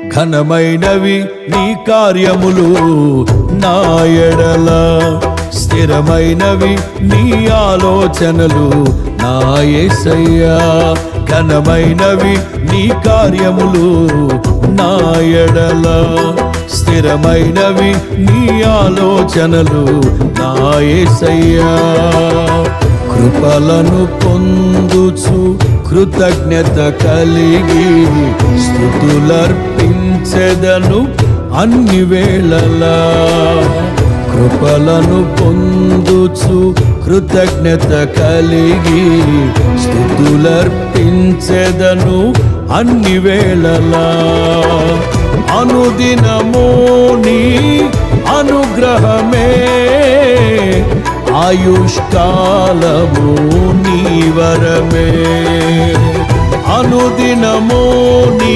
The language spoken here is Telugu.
ఘనమైనవి నీ కార్యములు నా ఎడల, స్థిరమైనవి నీ ఆలోచనలు నా యేసయ్యా. ఘనమైనవి నీ కార్యములు నా ఎడల, స్థిరమైనవి నీ ఆలోచనలు నా యేసయ్యా. కృపలను పొందుచు కృతజ్ఞత కలిగి స్తుతులర్పించెదను అన్ని వేళలా. కృపలను పొందుచు కృతజ్ఞత కలిగి స్తుతులర్పించెదను అన్ని వేళలా. అనుదినము నీ అనుగ్రహమే, ఆయుష్కాలము నీ వరమే. అనుదినము నీ